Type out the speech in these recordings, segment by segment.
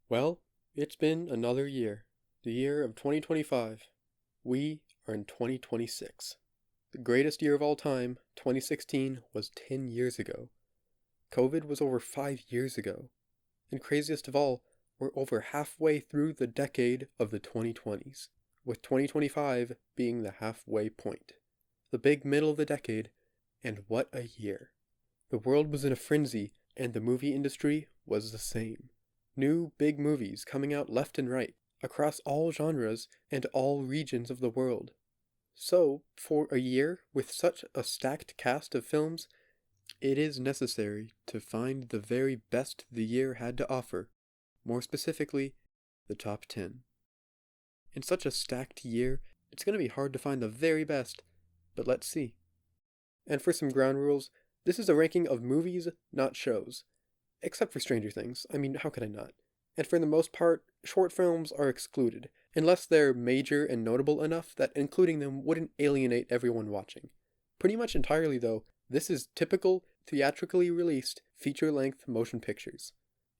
Well, it's been another year. The year of 2025. We are in 2026. The greatest year of all time, 2016, was 10 years ago. COVID was over 5 years ago. And craziest of all, we're over halfway through the decade of the 2020s, with 2025 being the halfway point. The big middle of the decade, and what a year. The world was in a frenzy, and the movie industry was the same. New big movies coming out left and right, across all genres and all regions of the world. So, for a year with such a stacked cast of films, it is necessary to find the very best the year had to offer, more specifically, the top 10. In such a stacked year, it's going to be hard to find the very best, but let's see. And for some ground rules, this is a ranking of movies, not shows. Except for Stranger Things. I mean, how could I not? And for the most part, short films are excluded, unless they're major and notable enough that including them wouldn't alienate everyone watching. Pretty much entirely, though, this is typical, theatrically released, feature-length motion pictures.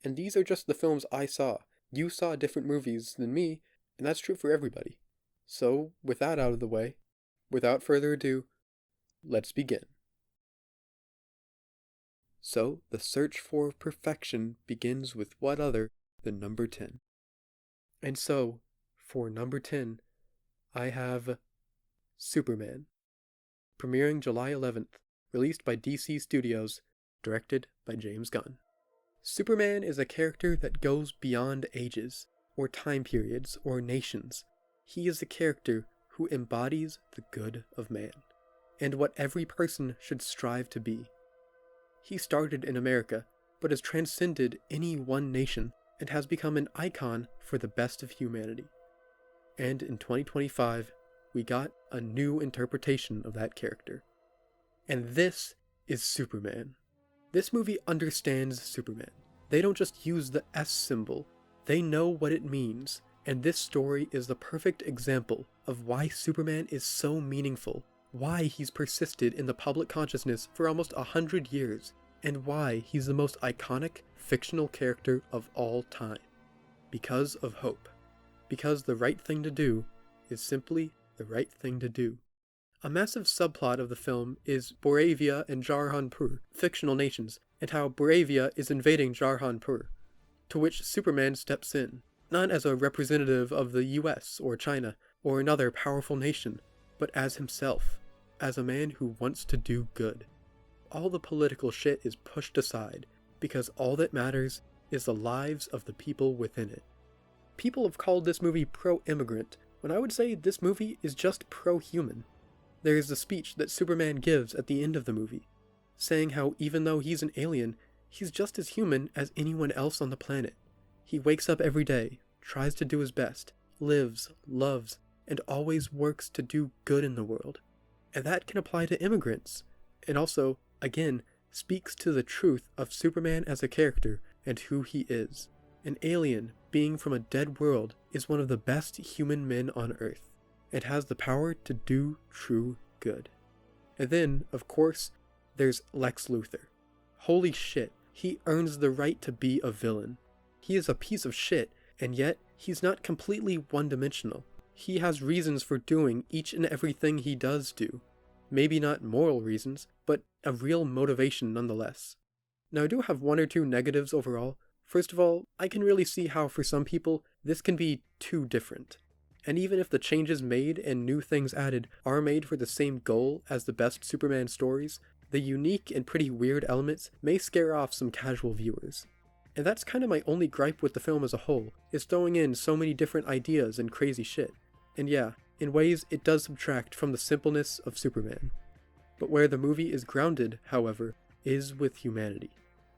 And these are just the films I saw. You saw different movies than me, and that's true for everybody. So, with that out of the way, without further ado, let's begin. So, the search for perfection begins with what other than number 10. And so, for number 10, I have Superman, premiering July 11th, released by DC Studios, directed by James Gunn. Superman is a character that goes beyond ages, or time periods, or nations. He is a character who embodies the good of man, and what every person should strive to be. He started in America, but has transcended any one nation and has become an icon for the best of humanity. And in 2025, we got a new interpretation of that character. And this is Superman. This movie understands Superman. They don't just use the S symbol, they know what it means, and this story is the perfect example of why Superman is so meaningful, why he's persisted in the public consciousness for almost 100 years, and why he's the most iconic fictional character of all time. Because of hope. Because the right thing to do is simply the right thing to do. A massive subplot of the film is Boravia and Jarhanpur, fictional nations, and how Boravia is invading Jarhanpur, to which Superman steps in, not as a representative of the US or China or another powerful nation, but as himself, as a man who wants to do good. All the political shit is pushed aside, because all that matters is the lives of the people within it. People have called this movie pro-immigrant, when I would say this movie is just pro-human. There is the speech that Superman gives at the end of the movie, saying how even though he's an alien, he's just as human as anyone else on the planet. He wakes up every day, tries to do his best, lives, loves, and always works to do good in the world. And that can apply to immigrants. And also, again, speaks to the truth of Superman as a character and who he is. An alien, being from a dead world, is one of the best human men on Earth, and has the power to do true good. And then, of course, there's Lex Luthor. Holy shit, he earns the right to be a villain. He is a piece of shit, and yet, he's not completely one-dimensional. He has reasons for doing each and everything he does do. Maybe not moral reasons, but a real motivation nonetheless. Now I do have one or two negatives overall. First of all, I can really see how for some people, this can be too different. And even if the changes made and new things added are made for the same goal as the best Superman stories, the unique and pretty weird elements may scare off some casual viewers. And that's kind of my only gripe with the film as a whole, is throwing in so many different ideas and crazy shit. And yeah, in ways it does subtract from the simpleness of Superman. But where the movie is grounded, however, is with humanity.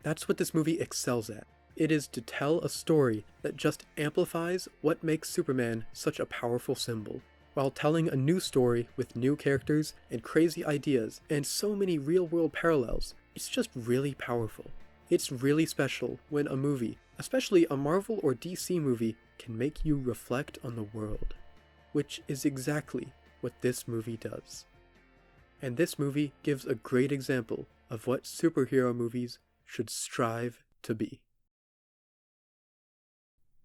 That's what this movie excels at. It is to tell a story that just amplifies what makes Superman such a powerful symbol, while telling a new story with new characters and crazy ideas and so many real-world parallels. It's just really powerful. It's really special when a movie, especially a Marvel or DC movie, can make you reflect on the world, which is exactly what this movie does. And this movie gives a great example of what superhero movies should strive to be.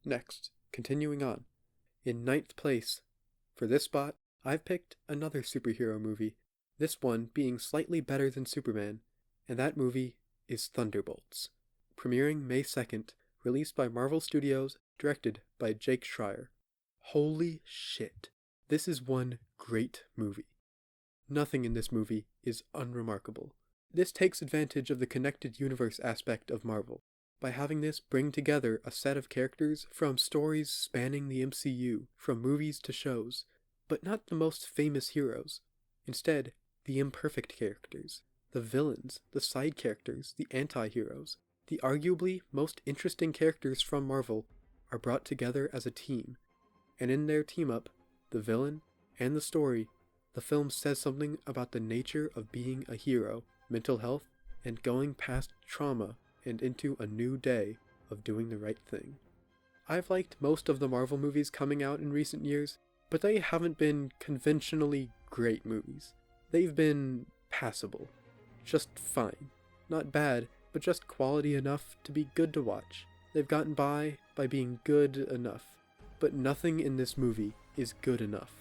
Next, continuing on. In ninth place, for this spot, I've picked another superhero movie, this one being slightly better than Superman, and that movie is Thunderbolts. Premiering May 2nd, released by Marvel Studios, directed by Jake Schreier. Holy shit, this is one great movie. Nothing in this movie is unremarkable. This takes advantage of the connected universe aspect of Marvel, by having this bring together a set of characters from stories spanning the MCU, from movies to shows, but not the most famous heroes. Instead, the imperfect characters, the villains, the side characters, the anti-heroes, the arguably most interesting characters from Marvel are brought together as a team, and in their team-up, the villain and the story, the film says something about the nature of being a hero, mental health, and going past trauma and into a new day of doing the right thing. I've liked most of the Marvel movies coming out in recent years, but they haven't been conventionally great movies. They've been passable. Just fine. Not bad, but just quality enough to be good to watch. They've gotten by being good enough. But nothing in this movie is good enough.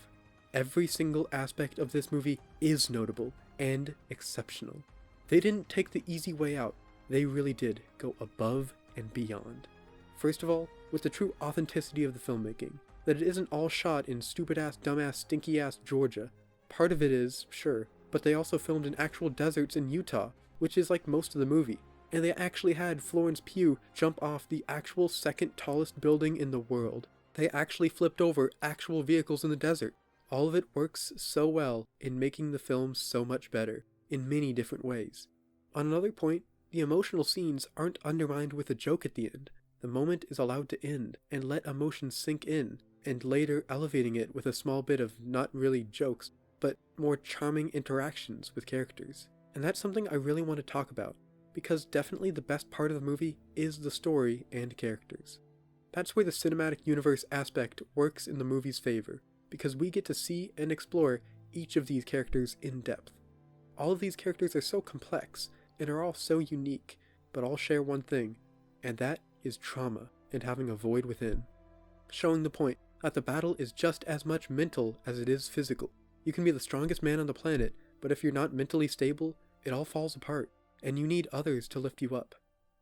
Every single aspect of this movie is notable and exceptional. They didn't take the easy way out. They really did go above and beyond. First of all, with the true authenticity of the filmmaking, that it isn't all shot in stupid-ass, dumbass, stinky-ass Georgia. Part of it is, sure, but they also filmed in actual deserts in Utah, which is like most of the movie. And they actually had Florence Pugh jump off the actual second tallest building in the world. They actually flipped over actual vehicles in the desert. All of it works so well in making the film so much better, in many different ways. On another point, the emotional scenes aren't undermined with a joke at the end. The moment is allowed to end and let emotion sink in, and later elevating it with a small bit of not really jokes, but more charming interactions with characters. And that's something I really want to talk about, because definitely the best part of the movie is the story and characters. That's where the cinematic universe aspect works in the movie's favor, because we get to see and explore each of these characters in depth. All of these characters are so complex, and are all so unique, but all share one thing, and that is trauma and having a void within. Showing the point that the battle is just as much mental as it is physical. You can be the strongest man on the planet, but if you're not mentally stable, it all falls apart, and you need others to lift you up.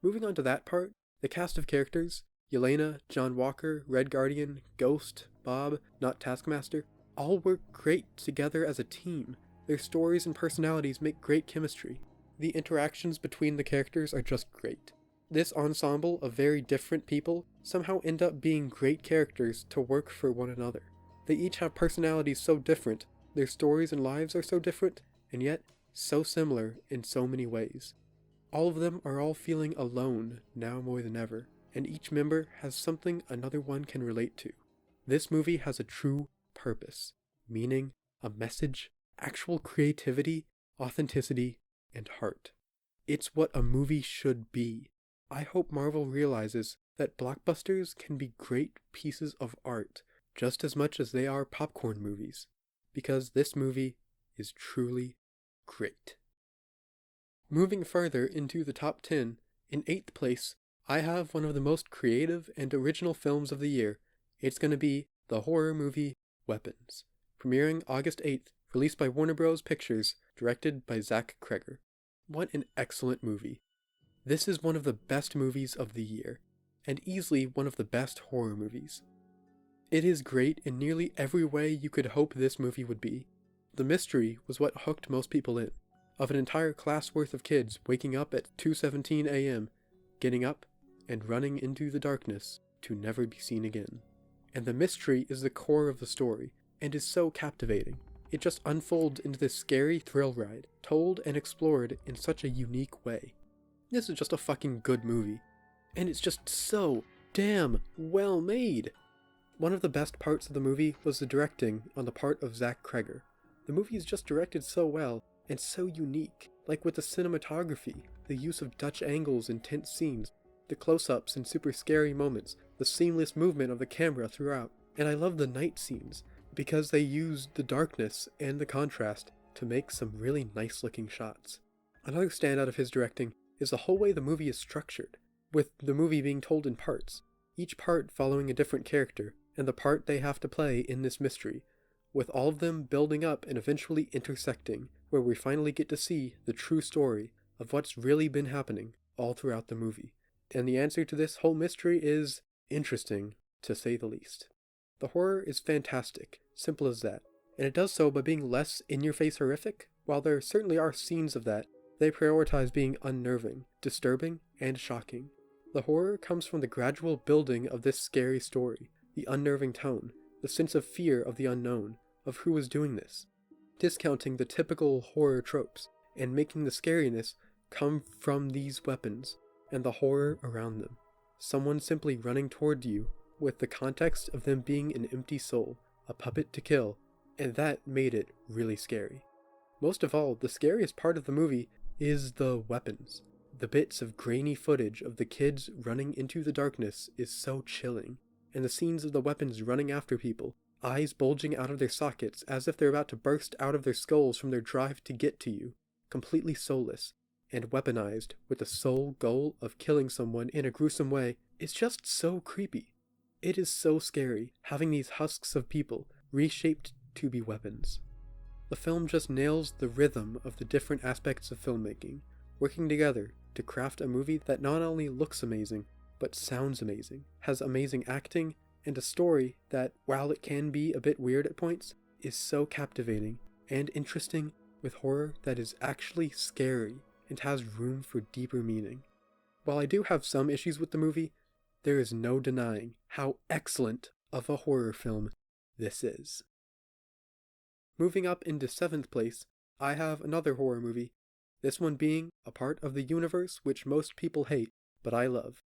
Moving on to that part, the cast of characters, Yelena, John Walker, Red Guardian, Ghost, Bob, not Taskmaster, all work great together as a team. Their stories and personalities make great chemistry. The interactions between the characters are just great. This ensemble of very different people somehow end up being great characters to work for one another. They each have personalities so different, their stories and lives are so different, and yet so similar in so many ways. All of them are all feeling alone now more than ever, and each member has something another one can relate to. This movie has a true purpose, meaning, a message, actual creativity, authenticity, and heart. It's what a movie should be. I hope Marvel realizes that blockbusters can be great pieces of art just as much as they are popcorn movies, because this movie is truly great. Moving further into the top 10, in 8th place, I have one of the most creative and original films of the year. It's going to be the horror movie Weapons, premiering August 8th, released by Warner Bros. Pictures, directed by Zach Cregger. What an excellent movie. This is one of the best movies of the year, and easily one of the best horror movies. It is great in nearly every way you could hope this movie would be. The mystery was what hooked most people in, of an entire class worth of kids waking up at 2:17 a.m., getting up, and running into the darkness to never be seen again. And the mystery is the core of the story, and is so captivating. It just unfolds into this scary thrill ride, told and explored in such a unique way. This is just a fucking good movie. And it's just so damn well made. One of the best parts of the movie was the directing on the part of Zach Cregger. The movie is just directed so well, and so unique, like with the cinematography, the use of Dutch angles in tense scenes, the close-ups and super scary moments, the seamless movement of the camera throughout. And I love the night scenes, because they used the darkness and the contrast to make some really nice looking shots. Another standout of his directing is the whole way the movie is structured, with the movie being told in parts. each part following a different character, and the part they have to play in this mystery, with all of them building up and eventually intersecting, where we finally get to see the true story of what's really been happening all throughout the movie. And the answer to this whole mystery is interesting, to say the least. The horror is fantastic, simple as that, and it does so by being less in-your-face horrific. While there certainly are scenes of that, they prioritize being unnerving, disturbing, and shocking. The horror comes from the gradual building of this scary story, the unnerving tone, the sense of fear of the unknown, of who is doing this, discounting the typical horror tropes, and making the scariness come from these weapons, and the horror around them. Someone simply running toward you, with the context of them being an empty soul, a puppet to kill, and that made it really scary. Most of all, the scariest part of the movie is the weapons. The bits of grainy footage of the kids running into the darkness is so chilling, and the scenes of the weapons running after people, eyes bulging out of their sockets as if they're about to burst out of their skulls from their drive to get to you, completely soulless, and weaponized with the sole goal of killing someone in a gruesome way, is just so creepy. It is so scary, having these husks of people reshaped to be weapons. The film just nails the rhythm of the different aspects of filmmaking, working together to craft a movie that not only looks amazing, but sounds amazing, has amazing acting, and a story that, while it can be a bit weird at points, is so captivating and interesting, with horror that is actually scary and has room for deeper meaning. While I do have some issues with the movie, there is no denying how excellent of a horror film this is. Moving up into 7th place, I have another horror movie, this one being a part of the universe which most people hate, but I love.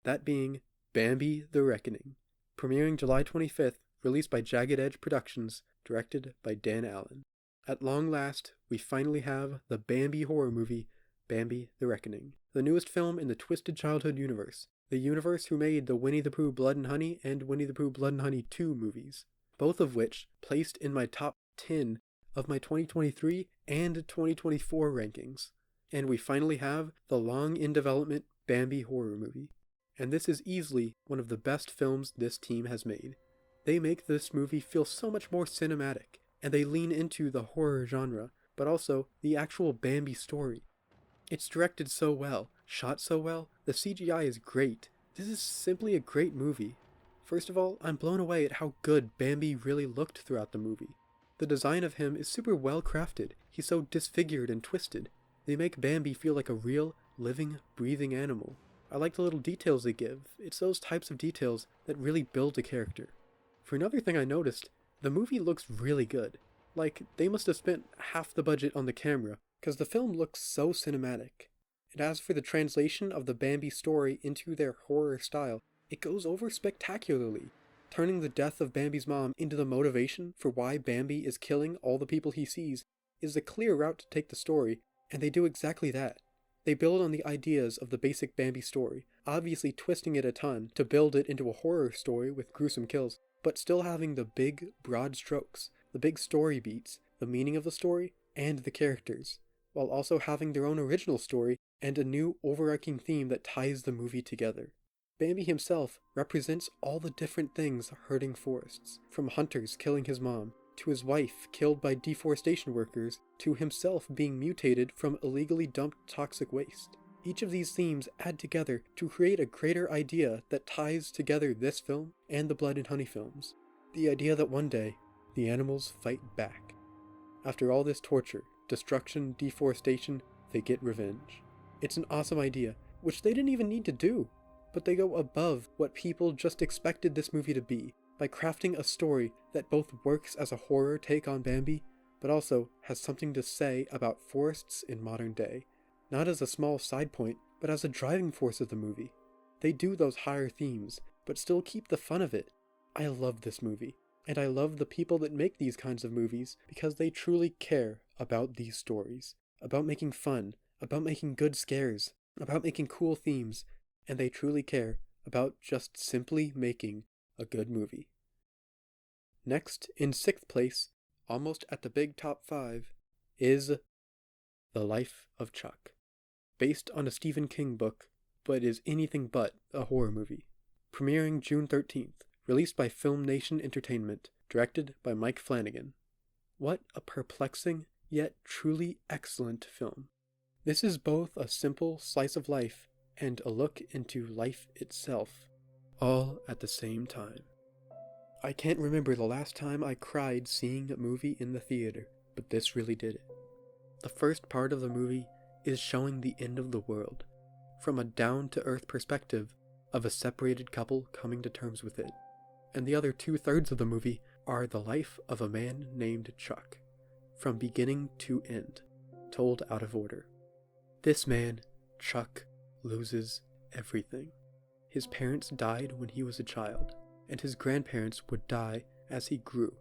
That being Bambi: The Reckoning, premiering July 25th, released by Jagged Edge Productions, directed by Dan Allen. At long last, we finally have the Bambi horror movie, Bambi: The Reckoning, the newest film in the Twisted Childhood universe, the universe who made the Winnie the Pooh Blood and Honey and Winnie the Pooh Blood and Honey 2 movies, both of which placed in my top 10 of my 2023 and 2024 rankings. And we finally have the long in development Bambi horror movie. And this is easily one of the best films this team has made. They make this movie feel so much more cinematic, and they lean into the horror genre, but also the actual Bambi story. It's directed so well, shot so well, the CGI is great. This is simply a great movie. First of all, I'm blown away at how good Bambi really looked throughout the movie. The design of him is super well crafted. He's so disfigured and twisted. They make Bambi feel like a real, living, breathing animal. I like the little details they give. It's those types of details that really build a character. For another thing I noticed, the movie looks really good. Like, they must have spent half the budget on the camera, because the film looks so cinematic. And as for the translation of the Bambi story into their horror style, it goes over spectacularly, turning the death of Bambi's mom into the motivation for why Bambi is killing all the people he sees is a clear route to take the story, and they do exactly that. They build on the ideas of the basic Bambi story, obviously twisting it a ton to build it into a horror story with gruesome kills, but still having the big, broad strokes, the big story beats, the meaning of the story, and the characters, while also having their own original story and a new overarching theme that ties the movie together. Bambi himself represents all the different things hurting forests, from hunters killing his mom, to his wife killed by deforestation workers, to himself being mutated from illegally dumped toxic waste. Each of these themes add together to create a greater idea that ties together this film and the Blood and Honey films. The idea that one day, the animals fight back. After all this torture, destruction, deforestation, they get revenge. It's an awesome idea, which they didn't even need to do, but they go above what people just expected this movie to be, by crafting a story that both works as a horror take on Bambi, but also has something to say about forests in modern day, not as a small side point, but as a driving force of the movie. They do those higher themes, but still keep the fun of it. I love this movie, and I love the people that make these kinds of movies because they truly care about these stories, about making fun, about making good scares, about making cool themes, and they truly care about just simply making a good movie. Next, in 6th place, almost at the big top 5, is The Life of Chuck, based on a Stephen King book, but is anything but a horror movie. premiering June 13th, released by Film Nation Entertainment, directed by Mike Flanagan. What a perplexing, yet truly excellent film. This is both a simple slice of life and a look into life itself, all at the same time. I can't remember the last time I cried seeing a movie in the theater, but this really did it. The first part of the movie is showing the end of the world, from a down-to-earth perspective of a separated couple coming to terms with it, and the other 2/3 of the movie are the life of a man named Chuck, from beginning to end, told out of order. This man, Chuck, loses everything. His parents died when he was a child, and his grandparents would die as he grew.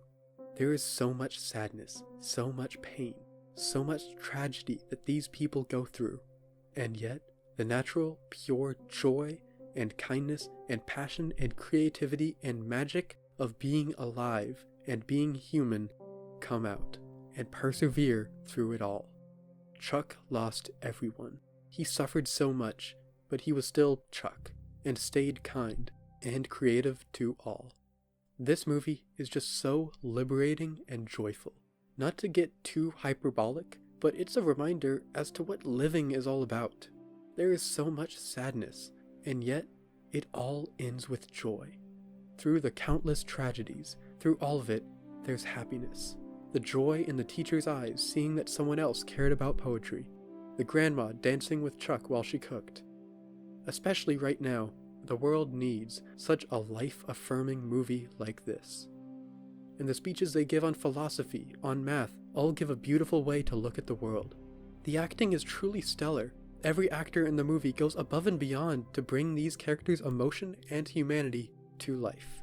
There is so much sadness, so much pain, so much tragedy that these people go through, and yet the natural, pure joy and kindness and passion and creativity and magic of being alive and being human come out and persevere through it all. Chuck lost everyone. He suffered so much, but he was still Chuck and stayed kind and creative to all. This movie is just so liberating and joyful. Not to get too hyperbolic, but it's a reminder as to what living is all about. There is so much sadness, and yet it all ends with joy. Through the countless tragedies, through all of it, there's happiness. The joy in the teacher's eyes seeing that someone else cared about poetry. The grandma dancing with Chuck while she cooked. Especially right now, the world needs such a life-affirming movie like this. And the speeches they give on philosophy, on math, all give a beautiful way to look at the world. The acting is truly stellar. Every actor in the movie goes above and beyond to bring these characters' emotion and humanity to life.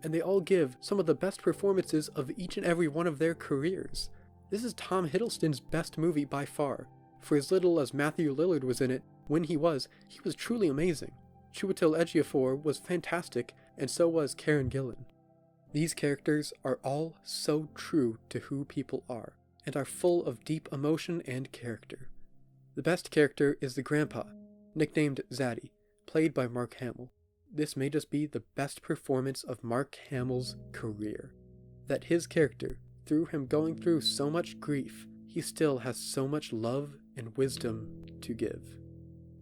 And they all give some of the best performances of each and every one of their careers. This is Tom Hiddleston's best movie by far. For as little as Matthew Lillard was in it, when he was truly amazing. Chiwetel Ejiofor was fantastic, and so was Karen Gillan. These characters are all so true to who people are, and are full of deep emotion and character. The best character is the grandpa, nicknamed Zaddy, played by Mark Hamill. This may just be the best performance of Mark Hamill's career. That his character, through him going through so much grief, he still has so much love and wisdom to give.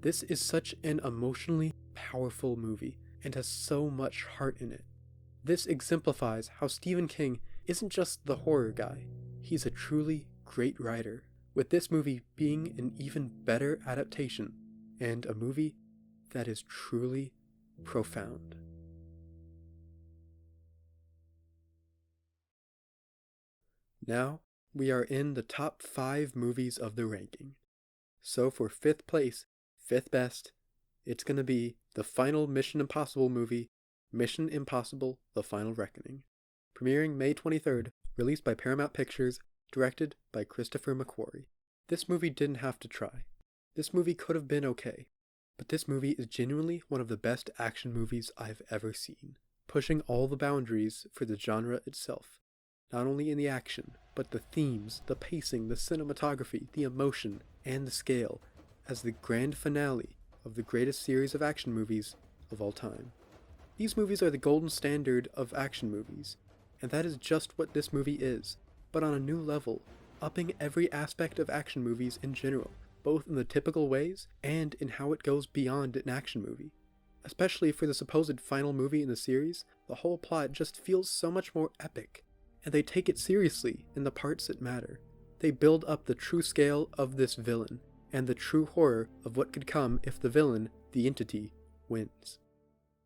This is such an emotionally powerful movie, and has so much heart in it. This exemplifies how Stephen King isn't just the horror guy, he's a truly great writer, with this movie being an even better adaptation, and a movie that is truly profound. Now, we are in the top 5 movies of the ranking. So for 5th place, 5th best, it's gonna be the final Mission Impossible movie, Mission Impossible: The Final Reckoning. Premiering May 23rd, released by Paramount Pictures, directed by Christopher McQuarrie. This movie didn't have to try. This movie could have been okay. But this movie is genuinely one of the best action movies I've ever seen, pushing all the boundaries for the genre itself. Not only in the action, but the themes, the pacing, the cinematography, the emotion, and the scale, as the grand finale of the greatest series of action movies of all time. These movies are the golden standard of action movies, and that is just what this movie is, but on a new level, upping every aspect of action movies in general, both in the typical ways and in how it goes beyond an action movie. Especially for the supposed final movie in the series, the whole plot just feels so much more epic, and they take it seriously in the parts that matter. They build up the true scale of this villain, and the true horror of what could come if the villain, the entity, wins.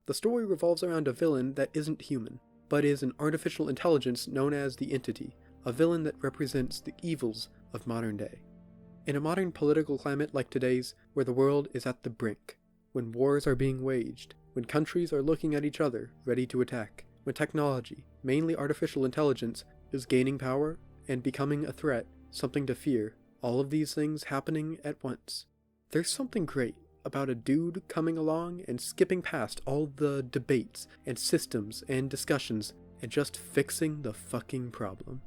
The story revolves around a villain that isn't human, but is an artificial intelligence known as the entity, a villain that represents the evils of modern day. In a modern political climate like today's, where the world is at the brink, when wars are being waged, when countries are looking at each other, ready to attack, when technology, mainly artificial intelligence, is gaining power and becoming a threat, something to fear, all of these things happening at once. There's something great about a dude coming along and skipping past all the debates and systems and discussions and just fixing the fucking problem.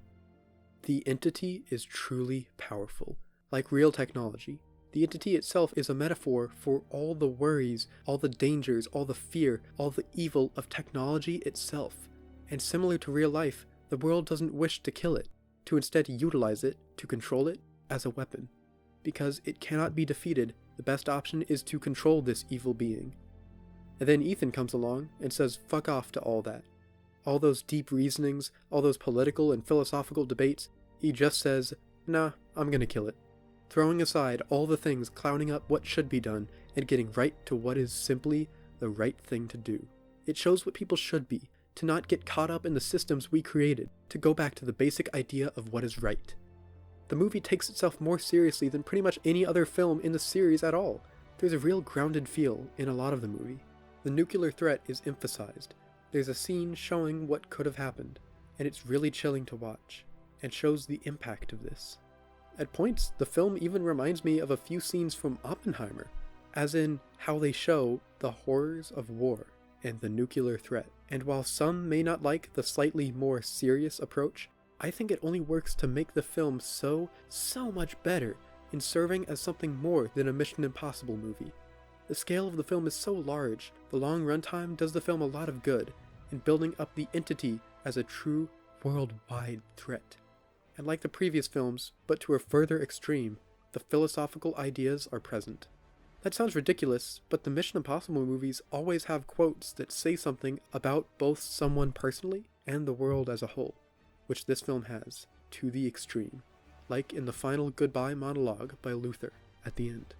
The entity is truly powerful, like real technology, The entity itself is a metaphor for all the worries, all the dangers, all the fear, all the evil of technology itself. And similar to real life, the world doesn't wish to kill it, to instead utilize it, to control it, as a weapon. Because it cannot be defeated, the best option is to control this evil being. And then Ethan comes along and says fuck off to all that. All those deep reasonings, all those political and philosophical debates, he just says, nah, I'm gonna kill it. Throwing aside all the things clouding up what should be done and getting right to what is simply the right thing to do. It shows what people should be, to not get caught up in the systems we created, to go back to the basic idea of what is right. The movie takes itself more seriously than pretty much any other film in the series at all. There's a real grounded feel in a lot of the movie. The nuclear threat is emphasized. There's a scene showing what could have happened, and it's really chilling to watch, and shows the impact of this. At points, the film even reminds me of a few scenes from Oppenheimer, as in how they show the horrors of war and the nuclear threat. And while some may not like the slightly more serious approach, I think it only works to make the film so much better in serving as something more than a Mission Impossible movie. The scale of the film is so large, the long runtime does the film a lot of good in building up the entity as a true worldwide threat. And like the previous films, but to a further extreme, the philosophical ideas are present. That sounds ridiculous, but the Mission Impossible movies always have quotes that say something about both someone personally and the world as a whole, which this film has, to the extreme, like in the final goodbye monologue by Luther at the end.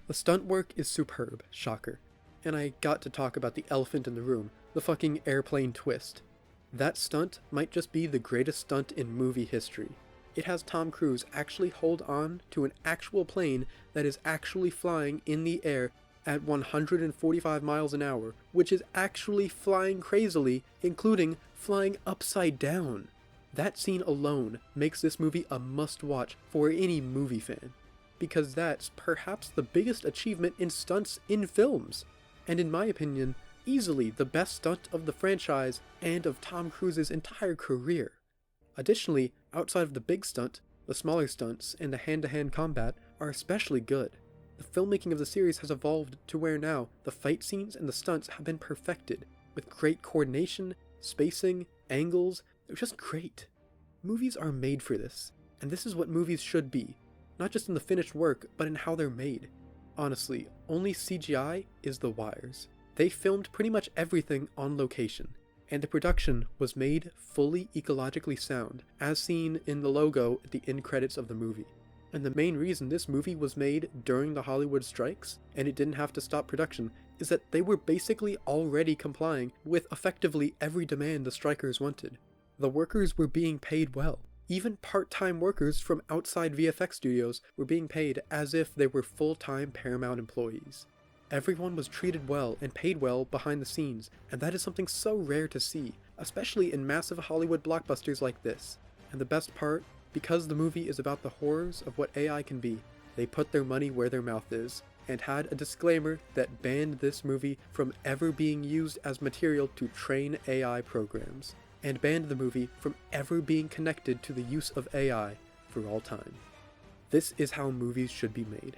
The stunt work is superb, shocker, and I got to talk about the elephant in the room, the fucking airplane twist. That stunt might just be the greatest stunt in movie history. It has Tom Cruise actually hold on to an actual plane that is actually flying in the air at 145 miles an hour, which is actually flying crazily, including flying upside down. That scene alone makes this movie a must-watch for any movie fan, because that's perhaps the biggest achievement in stunts in films, and in my opinion, easily the best stunt of the franchise and of Tom Cruise's entire career. Additionally, outside of the big stunt, the smaller stunts and the hand-to-hand combat are especially good. The filmmaking of the series has evolved to where now the fight scenes and the stunts have been perfected, with great coordination, spacing, angles. They're just great. Movies are made for this, and this is what movies should be, not just in the finished work, but in how they're made. Honestly, only CGI is the wires. They filmed pretty much everything on location, and the production was made fully ecologically sound, as seen in the logo at the end credits of the movie. And the main reason this movie was made during the Hollywood strikes, and it didn't have to stop production, is that they were basically already complying with effectively every demand the strikers wanted. The workers were being paid well. Even part-time workers from outside VFX studios were being paid as if they were full-time Paramount employees. Everyone was treated well and paid well behind the scenes, and that is something so rare to see, especially in massive Hollywood blockbusters like this. And the best part, because the movie is about the horrors of what AI can be, they put their money where their mouth is, and had a disclaimer that banned this movie from ever being used as material to train AI programs, and banned the movie from ever being connected to the use of AI for all time. This is how movies should be made.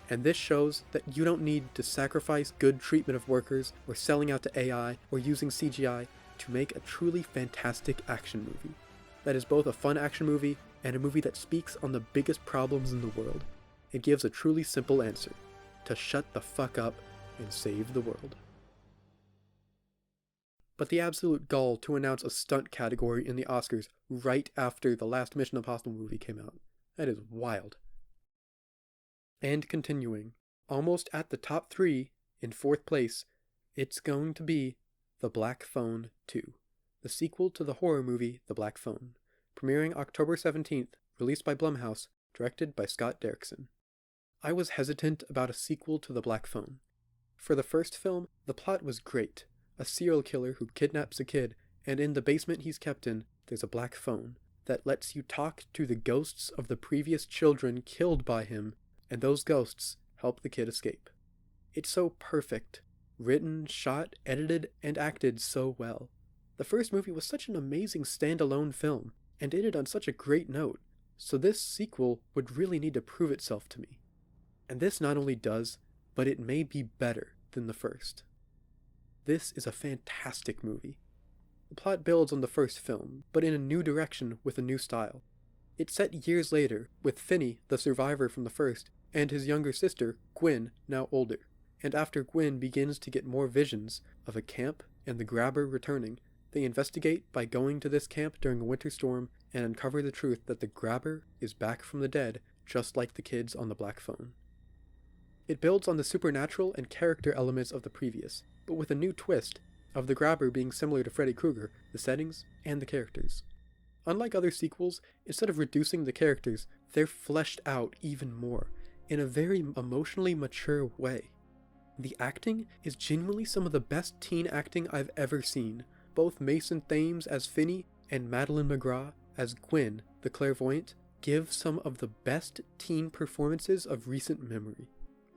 And this shows that you don't need to sacrifice good treatment of workers, or selling out to AI, or using CGI to make a truly fantastic action movie. That is both a fun action movie and a movie that speaks on the biggest problems in the world. It gives a truly simple answer: to shut the fuck up and save the world. But the absolute gall to announce a stunt category in the Oscars right after the last Mission Impossible movie came out. That is wild. And continuing, almost at the top 3, in 4th place, it's going to be The Black Phone 2, the sequel to the horror movie The Black Phone, premiering October 17th, released by Blumhouse, directed by Scott Derrickson. I was hesitant about a sequel to The Black Phone. For the first film, the plot was great. A serial killer who kidnaps a kid, and in the basement he's kept in, there's a black phone that lets you talk to the ghosts of the previous children killed by him, and those ghosts help the kid escape. It's so perfect. Written, shot, edited, and acted so well. The first movie was such an amazing standalone film, and ended on such a great note, so this sequel would really need to prove itself to me. And this not only does, but it may be better than the first. This is a fantastic movie. The plot builds on the first film, but in a new direction with a new style. It's set years later, with Finney, the survivor from the first, and his younger sister, Gwyn, now older. And after Gwyn begins to get more visions of a camp and the grabber returning, they investigate by going to this camp during a winter storm and uncover the truth that the grabber is back from the dead, just like the kids on the black phone. It builds on the supernatural and character elements of the previous, but with a new twist of the grabber being similar to Freddy Krueger, the settings, and the characters. Unlike other sequels, instead of reducing the characters, they're fleshed out even more, in a very emotionally mature way. The acting is genuinely some of the best teen acting I've ever seen. Both Mason Thames as Finney and Madeline McGraw as Gwyn, the clairvoyant, give some of the best teen performances of recent memory.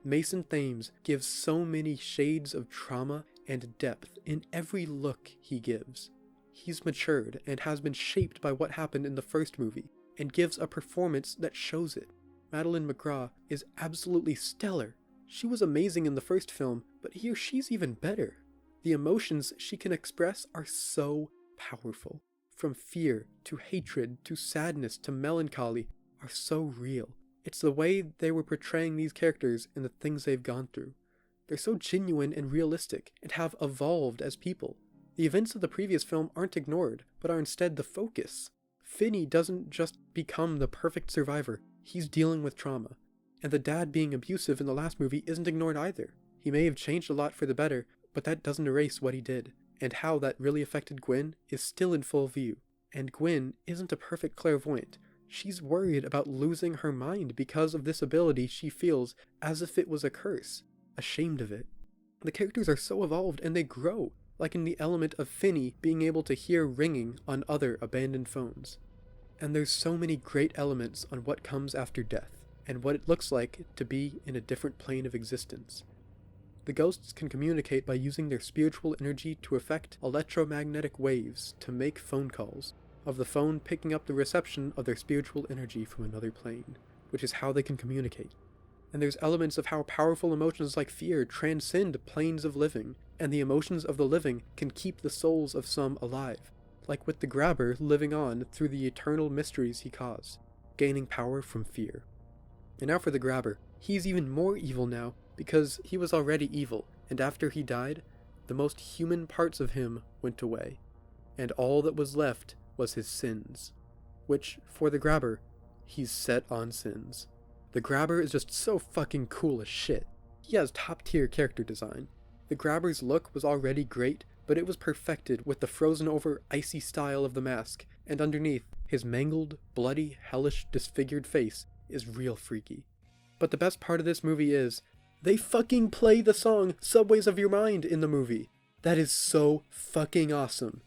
Mason Thames gives so many shades of trauma and depth in every look he gives. He's matured and has been shaped by what happened in the first movie, and gives a performance that shows it. Madeline McGraw is absolutely stellar. She was amazing in the first film, but here she's even better. The emotions she can express are so powerful. From fear, to hatred, to sadness, to melancholy, are so real. It's the way they were portraying these characters and the things they've gone through. They're so genuine and realistic, and have evolved as people. The events of the previous film aren't ignored, but are instead the focus. Finney doesn't just become the perfect survivor, he's dealing with trauma. And the dad being abusive in the last movie isn't ignored either. He may have changed a lot for the better, but that doesn't erase what he did. And how that really affected Gwyn is still in full view. And Gwyn isn't a perfect clairvoyant. She's worried about losing her mind because of this ability she feels as if it was a curse. Ashamed of it. The characters are so evolved and they grow, like in the element of Finney being able to hear ringing on other abandoned phones. And there's so many great elements on what comes after death, and what it looks like to be in a different plane of existence. The ghosts can communicate by using their spiritual energy to affect electromagnetic waves to make phone calls, of the phone picking up the reception of their spiritual energy from another plane, which is how they can communicate. And there's elements of how powerful emotions like fear transcend planes of living, and the emotions of the living can keep the souls of some alive, like with the grabber living on through the eternal mysteries he caused, gaining power from fear. And now for the grabber. He's even more evil now, because he was already evil, and after he died, the most human parts of him went away, and all that was left was his sins. Which, for the grabber, he's set on sins. The grabber is just so fucking cool as shit. He has top tier character design. The grabber's look was already great, but it was perfected with the frozen over icy style of the mask, and underneath, his mangled, bloody, hellish, disfigured face is real freaky. But the best part of this movie is, they fucking play the song Subways of Your Mind in the movie. That is so fucking awesome.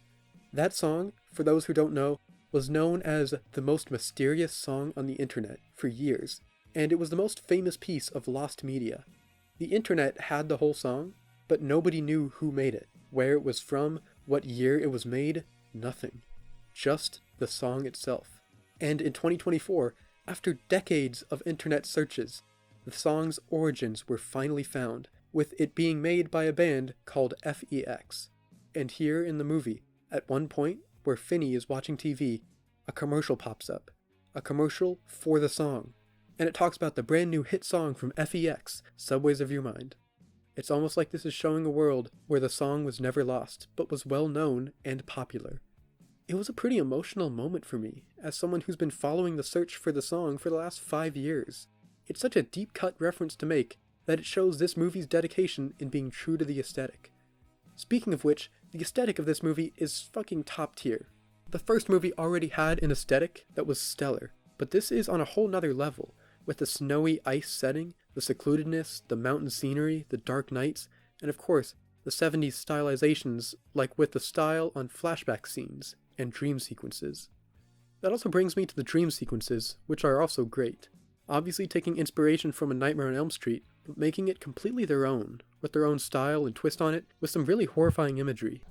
That song, for those who don't know, was known as the most mysterious song on the internet for years, and it was the most famous piece of lost media. The internet had the whole song, but nobody knew who made it, where it was from, what year it was made, nothing. Just the song itself. And in 2024, after decades of internet searches, the song's origins were finally found, with it being made by a band called FEX. And here in the movie, at one point where Finney is watching TV, a commercial pops up. A commercial for the song. And it talks about the brand new hit song from FEX, Subways of Your Mind. It's almost like this is showing a world where the song was never lost, but was well known and popular. It was a pretty emotional moment for me, as someone who's been following the search for the song for the last 5 years. It's such a deep-cut reference to make, that it shows this movie's dedication in being true to the aesthetic. Speaking of which, the aesthetic of this movie is fucking top tier. The first movie already had an aesthetic that was stellar, but this is on a whole nother level, with the snowy ice setting, the secludedness, the mountain scenery, the dark nights, and of course, the 70s stylizations, like with the style on flashback scenes and dream sequences. That also brings me to the dream sequences, which are also great. Obviously taking inspiration from A Nightmare on Elm Street, but making it completely their own, with their own style and twist on it, with some really horrifying imagery.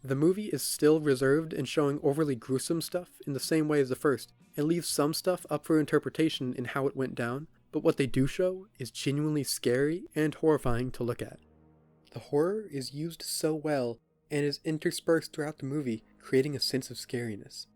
The movie is still reserved in showing overly gruesome stuff in the same way as the first, and leaves some stuff up for interpretation in how it went down, but what they do show is genuinely scary and horrifying to look at. The horror is used so well and is interspersed throughout the movie, creating a sense of scariness.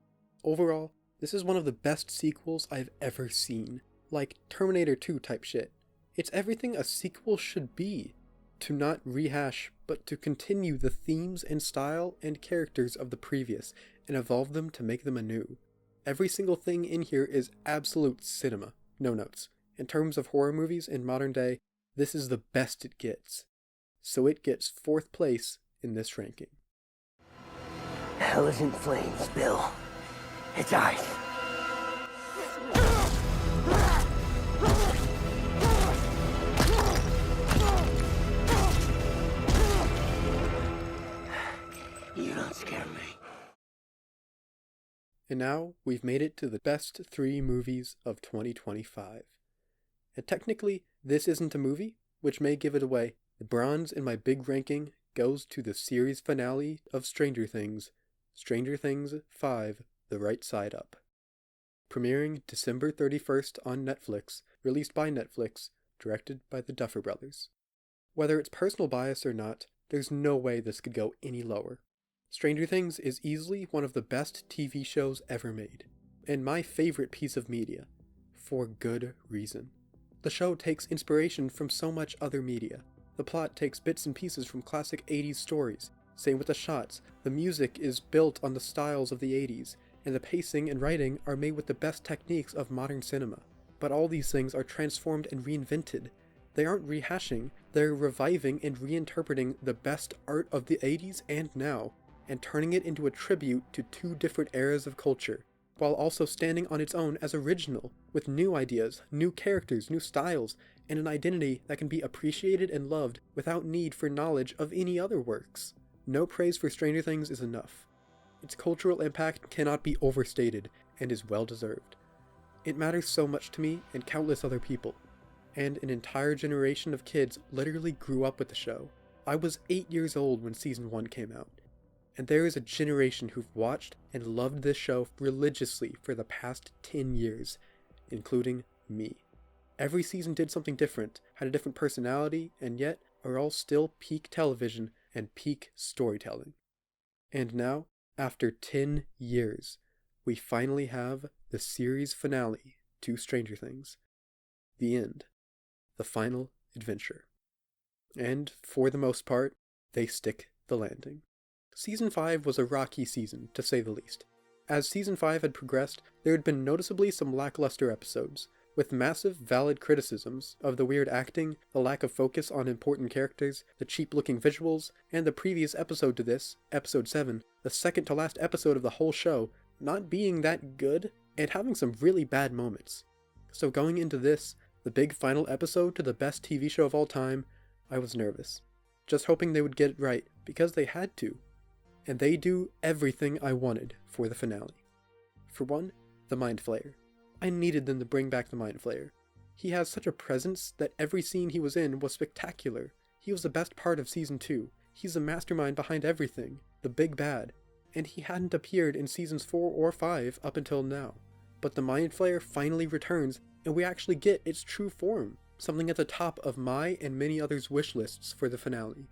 Overall, this is one of the best sequels I've ever seen, like Terminator 2 type shit. It's everything a sequel should be, to not rehash, but to continue the themes and style and characters of the previous, and evolve them to make them anew. Every single thing in here is absolute cinema, no notes. In terms of horror movies in modern day, this is the best it gets. So it gets 4th place in this ranking. Hell is in flames, Bill. It's ice. You don't scare me. And now, we've made it to the best 3 movies of 2025. And technically, this isn't a movie, which may give it away. The bronze in my big ranking goes to the series finale of Stranger Things 5, The Right Side Up. Premiering December 31st on Netflix, released by Netflix, directed by the Duffer Brothers. Whether it's personal bias or not, there's no way this could go any lower. Stranger Things is easily one of the best TV shows ever made, and my favorite piece of media, for good reason. The show takes inspiration from so much other media. The plot takes bits and pieces from classic 80s stories. Same with the shots. The music is built on the styles of the 80s, and the pacing and writing are made with the best techniques of modern cinema. But all these things are transformed and reinvented. They aren't rehashing, they're reviving and reinterpreting the best art of the 80s and now, and turning it into a tribute to 2 different eras of culture, while also standing on its own as original, with new ideas, new characters, new styles, and an identity that can be appreciated and loved without need for knowledge of any other works. No praise for Stranger Things is enough. Its cultural impact cannot be overstated, and is well deserved. It matters so much to me and countless other people, and an entire generation of kids literally grew up with the show. I was 8 years old when season 1 came out, and there is a generation who've watched and loved this show religiously for the past 10 years, including me. Every season did something different, had a different personality, and yet are all still peak television and peak storytelling. And now, after 10 years, we finally have the series finale to Stranger Things. The end. The final adventure. And, for the most part, they stick the landing. Season 5 was a rocky season, to say the least. As Season 5 had progressed, there had been noticeably some lackluster episodes, with massive valid criticisms of the weird acting, the lack of focus on important characters, the cheap-looking visuals, and the previous episode to this, Episode 7, the second to last episode of the whole show, not being that good, and having some really bad moments. So going into this, the big final episode to the best TV show of all time, I was nervous. Just hoping they would get it right, because they had to. And they do everything I wanted for the finale. For one, the Mind Flayer. I needed them to bring back the Mind Flayer. He has such a presence that every scene he was in was spectacular. He was the best part of Season 2. He's the mastermind behind everything, the big bad. And he hadn't appeared in Seasons 4 or 5 up until now. But the Mind Flayer finally returns, and we actually get its true form, something at the top of my and many others' wish lists for the finale.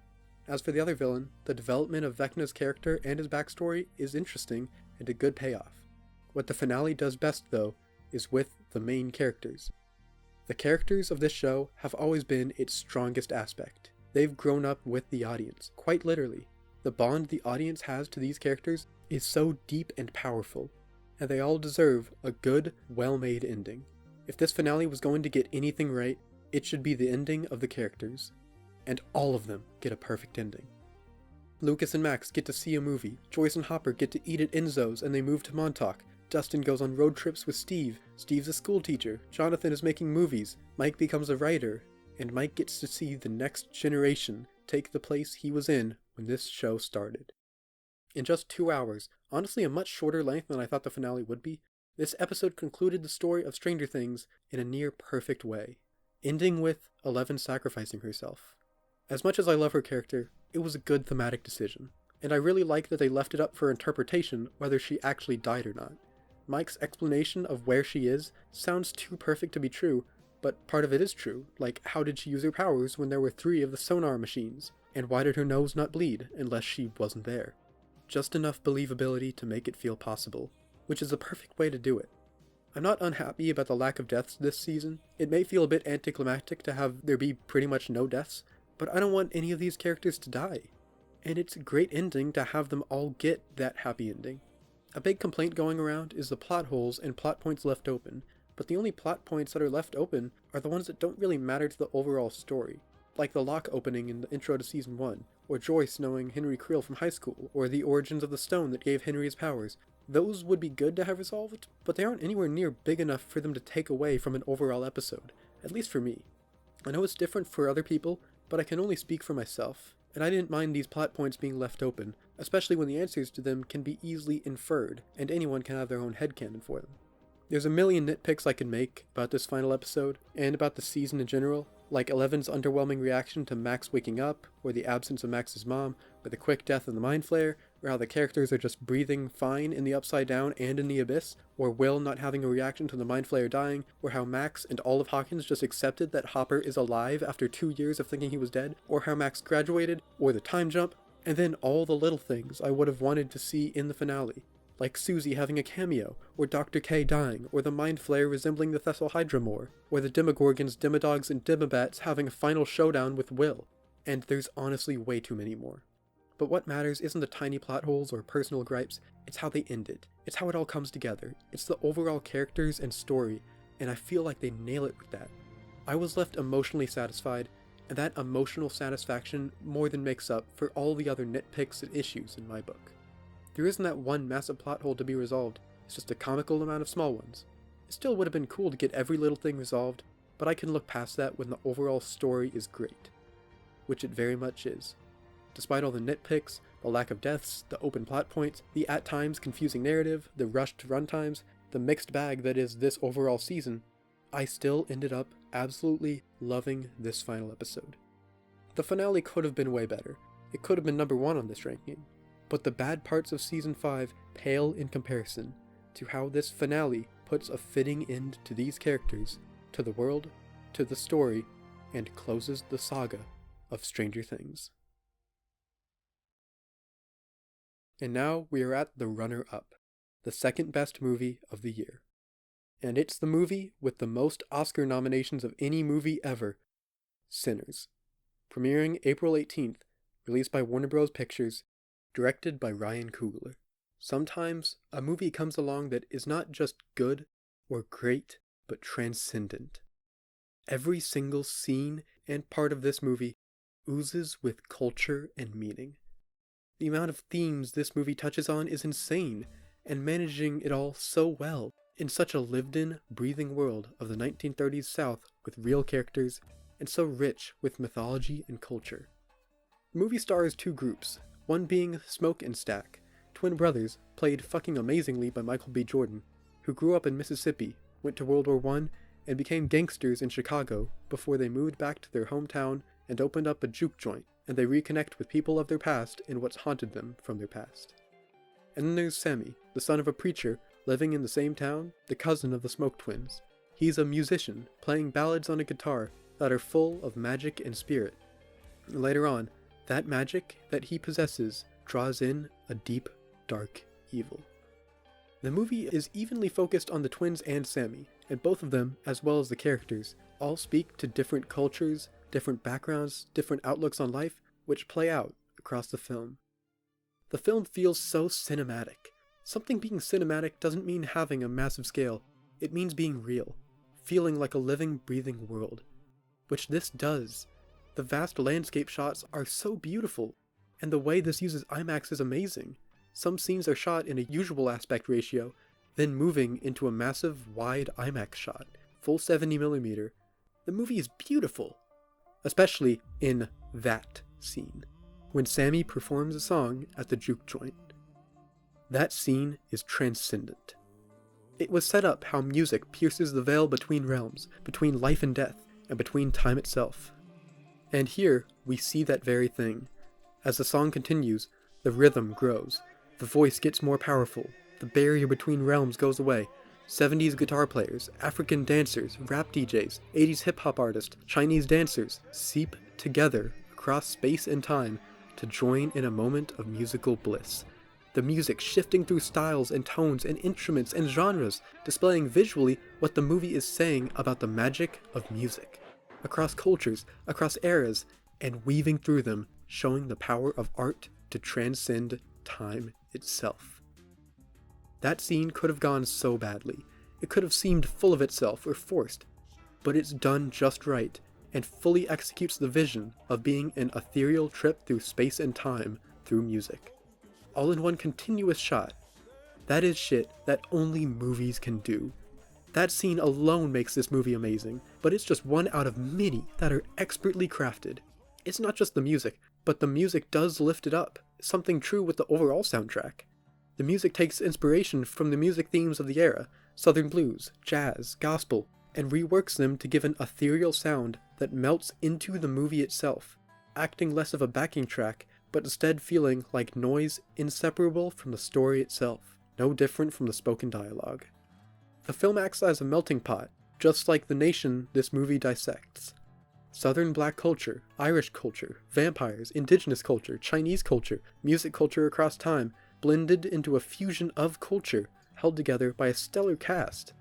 As for the other villain, the development of Vecna's character and his backstory is interesting and a good payoff. What the finale does best, though, is with the main characters. The characters of this show have always been its strongest aspect. They've grown up with the audience, quite literally. The bond the audience has to these characters is so deep and powerful, and they all deserve a good, well-made ending. If this finale was going to get anything right, it should be the ending of the characters. And all of them get a perfect ending. Lucas and Max get to see a movie, Joyce and Hopper get to eat at Enzo's and they move to Montauk, Dustin goes on road trips with Steve, Steve's a school teacher, Jonathan is making movies, Mike becomes a writer, and Mike gets to see the next generation take the place he was in when this show started. In just 2 hours, honestly a much shorter length than I thought the finale would be, this episode concluded the story of Stranger Things in a near perfect way, ending with Eleven sacrificing herself. As much as I love her character, it was a good thematic decision, and I really like that they left it up for interpretation whether she actually died or not. Mike's explanation of where she is sounds too perfect to be true, but part of it is true, like how did she use her powers when there were 3 of the sonar machines, and why did her nose not bleed unless she wasn't there? Just enough believability to make it feel possible, which is the perfect way to do it. I'm not unhappy about the lack of deaths this season. It may feel a bit anticlimactic to have there be pretty much no deaths, but I don't want any of these characters to die. And it's a great ending to have them all get that happy ending. A big complaint going around is the plot holes and plot points left open, but the only plot points that are left open are the ones that don't really matter to the overall story, like the lock opening in the intro to Season 1, or Joyce knowing Henry Creel from high school, or the origins of the stone that gave Henry his powers. Those would be good to have resolved, but they aren't anywhere near big enough for them to take away from an overall episode, at least for me. I know it's different for other people, but I can only speak for myself, and I didn't mind these plot points being left open, especially when the answers to them can be easily inferred, and anyone can have their own headcanon for them. There's a million nitpicks I can make about this final episode, and about the season in general, like Eleven's underwhelming reaction to Max waking up, or the absence of Max's mom, or the quick death in the Mind Flayer, or how the characters are just breathing fine in the Upside Down and in the Abyss, or Will not having a reaction to the Mind Flayer dying, or how Max and all of Hawkins just accepted that Hopper is alive after 2 years of thinking he was dead, or how Max graduated, or the time jump, and then all the little things I would have wanted to see in the finale, like Susie having a cameo, or Dr. K dying, or the Mind Flayer resembling the Thessal Hydra more, or the Demogorgons, Demodogs, and Demobats having a final showdown with Will. And there's honestly way too many more. But what matters isn't the tiny plot holes or personal gripes, it's how they end it. It's how it all comes together. It's the overall characters and story, and I feel like they nail it with that. I was left emotionally satisfied, and that emotional satisfaction more than makes up for all the other nitpicks and issues in my book. There isn't that one massive plot hole to be resolved, it's just a comical amount of small ones. It still would have been cool to get every little thing resolved, but I can look past that when the overall story is great. Which it very much is. Despite all the nitpicks, the lack of deaths, the open plot points, the at times confusing narrative, the rushed runtimes, the mixed bag that is this overall season, I still ended up absolutely loving this final episode. The finale could have been way better. It could have been number 1 on this ranking. But the bad parts of Season 5 pale in comparison to how this finale puts a fitting end to these characters, to the world, to the story, and closes the saga of Stranger Things. And now we are at the runner-up, the second best movie of the year. And it's the movie with the most Oscar nominations of any movie ever, Sinners. Premiering April 18th, released by Warner Bros. Pictures, directed by Ryan Coogler. Sometimes a movie comes along that is not just good or great, but transcendent. Every single scene and part of this movie oozes with culture and meaning. The amount of themes this movie touches on is insane, and managing it all so well in such a lived-in, breathing world of the 1930s South with real characters, and so rich with mythology and culture. The movie stars 2 groups, one being Smoke and Stack, twin brothers played fucking amazingly by Michael B. Jordan, who grew up in Mississippi, went to World War I, and became gangsters in Chicago before they moved back to their hometown and opened up a juke joint, and they reconnect with people of their past and what's haunted them from their past. And then there's Sammy, the son of a preacher living in the same town, the cousin of the Smoke twins. He's a musician playing ballads on a guitar that are full of magic and spirit. And later on, that magic that he possesses draws in a deep, dark evil. The movie is evenly focused on the twins and Sammy, and both of them, as well as the characters, all speak to different cultures, different backgrounds, different outlooks on life, which play out across the film. The film feels so cinematic. Something being cinematic doesn't mean having a massive scale, it means being real, feeling like a living, breathing world. Which this does. The vast landscape shots are so beautiful, and the way this uses IMAX is amazing. Some scenes are shot in a usual aspect ratio, then moving into a massive, wide IMAX shot, full 70mm. The movie is beautiful, especially in that scene, when Sammy performs a song at the juke joint. That scene is transcendent. It was set up how music pierces the veil between realms, between life and death, and between time itself. And here, we see that very thing. As the song continues, the rhythm grows, the voice gets more powerful, the barrier between realms goes away, 70s guitar players, African dancers, rap DJs, 80s hip-hop artists, Chinese dancers seep together across space and time to join in a moment of musical bliss. The music shifting through styles and tones and instruments and genres, displaying visually what the movie is saying about the magic of music. Across cultures, across eras, and weaving through them, showing the power of art to transcend time itself. That scene could have gone so badly. It could have seemed full of itself or forced, but it's done just right and fully executes the vision of being an ethereal trip through space and time through music. All in one continuous shot. That is shit that only movies can do. That scene alone makes this movie amazing, but it's just one out of many that are expertly crafted. It's not just the music, but the music does lift it up, something true with the overall soundtrack. The music takes inspiration from the music themes of the era, Southern blues, jazz, gospel, and reworks them to give an ethereal sound that melts into the movie itself, acting less of a backing track, but instead feeling like noise inseparable from the story itself, no different from the spoken dialogue. The film acts as a melting pot, just like the nation this movie dissects. Southern black culture, Irish culture, vampires, indigenous culture, Chinese culture, music culture across time, blended into a fusion of culture, held together by a stellar cast.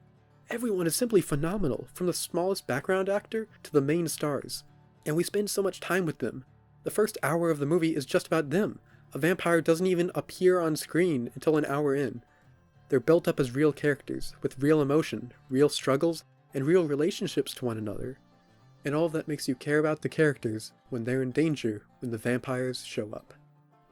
Everyone is simply phenomenal, from the smallest background actor to the main stars. And we spend so much time with them. The first hour of the movie is just about them. A vampire doesn't even appear on screen until an hour in. They're built up as real characters, with real emotion, real struggles, and real relationships to one another. And all of that makes you care about the characters when they're in danger when the vampires show up.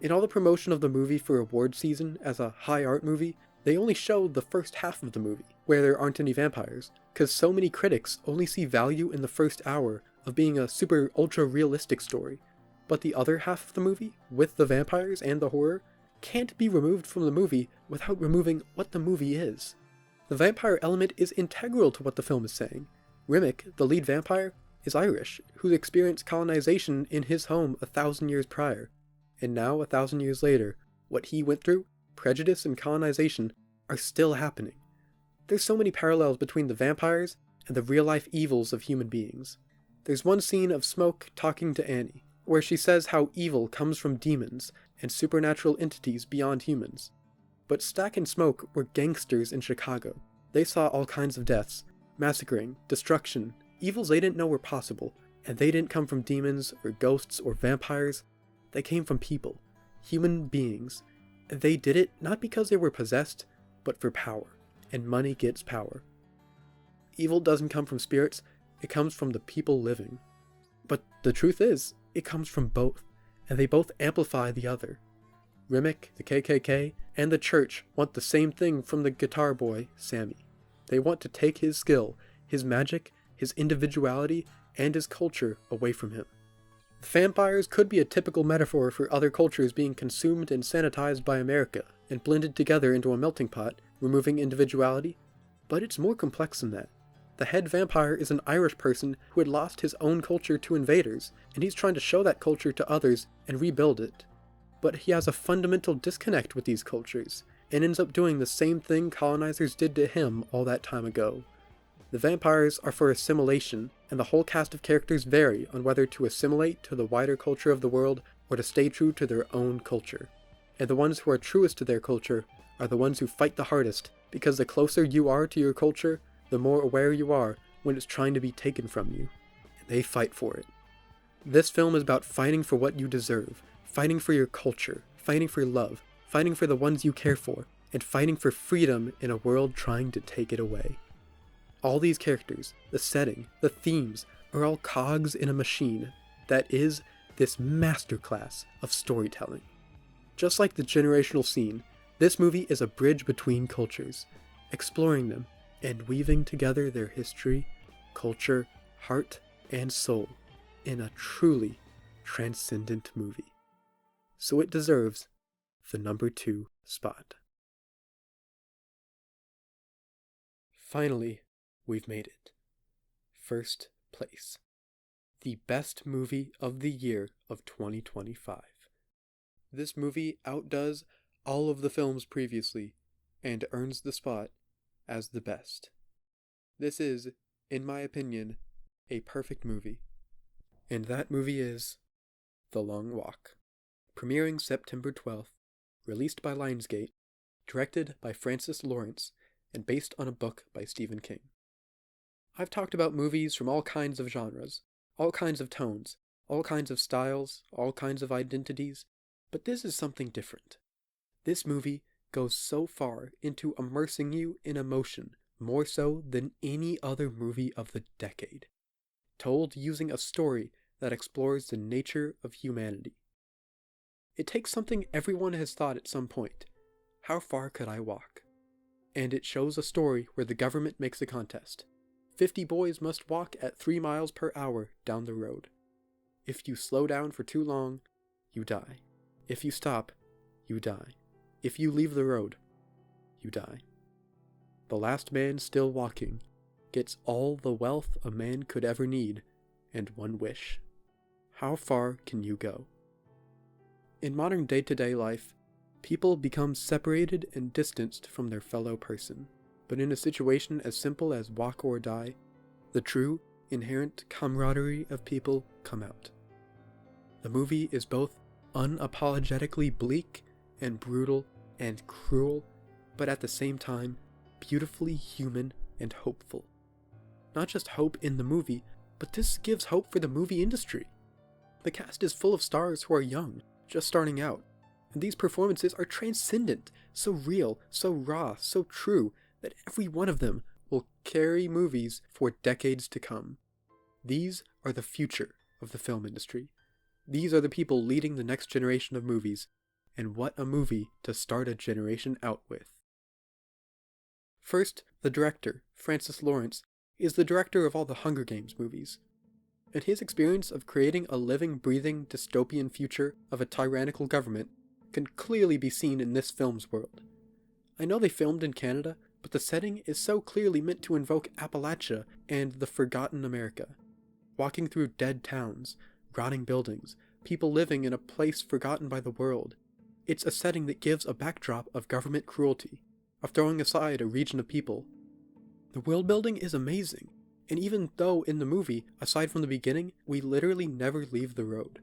In all the promotion of the movie for award season as a high art movie, they only show the first half of the movie, where there aren't any vampires, because so many critics only see value in the first hour of being a super ultra realistic story. But the other half of the movie, with the vampires and the horror, can't be removed from the movie without removing what the movie is. The vampire element is integral to what the film is saying. Rimmick, the lead vampire, is Irish, who experienced colonization in his home 1,000 years prior. And now, 1,000 years later, what he went through, prejudice and colonization, are still happening. There's so many parallels between the vampires and the real-life evils of human beings. There's one scene of Smoke talking to Annie, where she says how evil comes from demons and supernatural entities beyond humans. But Stack and Smoke were gangsters in Chicago. They saw all kinds of deaths, massacring, destruction, evils they didn't know were possible, and they didn't come from demons or ghosts or vampires. They came from people, human beings, and they did it not because they were possessed, but for power, and money gets power. Evil doesn't come from spirits, it comes from the people living. But the truth is, it comes from both, and they both amplify the other. Rimmick, the KKK, and the church want the same thing from the guitar boy, Sammy. They want to take his skill, his magic, his individuality, and his culture away from him. The vampires could be a typical metaphor for other cultures being consumed and sanitized by America and blended together into a melting pot, removing individuality, but it's more complex than that. The head vampire is an Irish person who had lost his own culture to invaders, and he's trying to show that culture to others and rebuild it. But he has a fundamental disconnect with these cultures, and ends up doing the same thing colonizers did to him all that time ago. The vampires are for assimilation, and the whole cast of characters vary on whether to assimilate to the wider culture of the world or to stay true to their own culture. And the ones who are truest to their culture are the ones who fight the hardest, because the closer you are to your culture, the more aware you are when it's trying to be taken from you. And they fight for it. This film is about fighting for what you deserve, fighting for your culture, fighting for love, fighting for the ones you care for, and fighting for freedom in a world trying to take it away. All these characters, the setting, the themes, are all cogs in a machine that is this masterclass of storytelling. Just like the generational scene, this movie is a bridge between cultures, exploring them and weaving together their history, culture, heart, and soul in a truly transcendent movie. So it deserves the number 2 spot. Finally, we've made it. First place. The best movie of the year of 2025. This movie outdoes all of the films previously and earns the spot as the best. This is, in my opinion, a perfect movie. And that movie is The Long Walk. Premiering September 12th, released by Lionsgate, directed by Francis Lawrence, and based on a book by Stephen King. I've talked about movies from all kinds of genres, all kinds of tones, all kinds of styles, all kinds of identities, but this is something different. This movie goes so far into immersing you in emotion, more so than any other movie of the decade, told using a story that explores the nature of humanity. It takes something everyone has thought at some point: how far could I walk? And it shows a story where the government makes a contest. 50 boys must walk at 3 miles per hour down the road. If you slow down for too long, you die. If you stop, you die. If you leave the road, you die. The last man still walking gets all the wealth a man could ever need and one wish. How far can you go? In modern day-to-day life, people become separated and distanced from their fellow person. But in a situation as simple as walk or die, the true, inherent camaraderie of people come out. The movie is both unapologetically bleak and brutal and cruel, but at the same time, beautifully human and hopeful. Not just hope in the movie, but this gives hope for the movie industry. The cast is full of stars who are young, just starting out, and these performances are transcendent, so real, so raw, so true, that every one of them will carry movies for decades to come. These are the future of the film industry. These are the people leading the next generation of movies, and what a movie to start a generation out with. First, the director, Francis Lawrence, is the director of all the Hunger Games movies, and his experience of creating a living, breathing, dystopian future of a tyrannical government can clearly be seen in this film's world. I know they filmed in Canada, but the setting is so clearly meant to invoke Appalachia and the forgotten America. Walking through dead towns, rotting buildings, people living in a place forgotten by the world. It's a setting that gives a backdrop of government cruelty, of throwing aside a region of people. The world building is amazing, and even though in the movie, aside from the beginning, we literally never leave the road.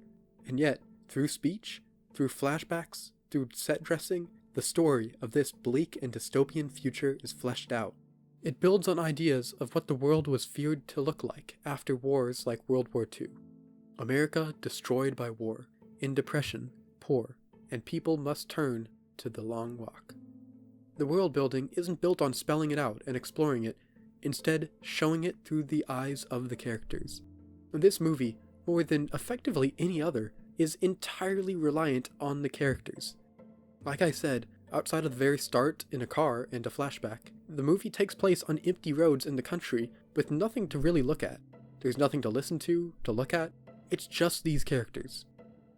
And yet, through speech, through flashbacks, through set dressing, the story of this bleak and dystopian future is fleshed out. It builds on ideas of what the world was feared to look like after wars like World War II. America destroyed by war, in depression, poor, and people must turn to the long walk. The world building isn't built on spelling it out and exploring it, instead showing it through the eyes of the characters. This movie, more than effectively any other, is entirely reliant on the characters. Like I said, outside of the very start in a car and a flashback, the movie takes place on empty roads in the country with nothing to really look at. There's nothing to listen to look at. It's just these characters.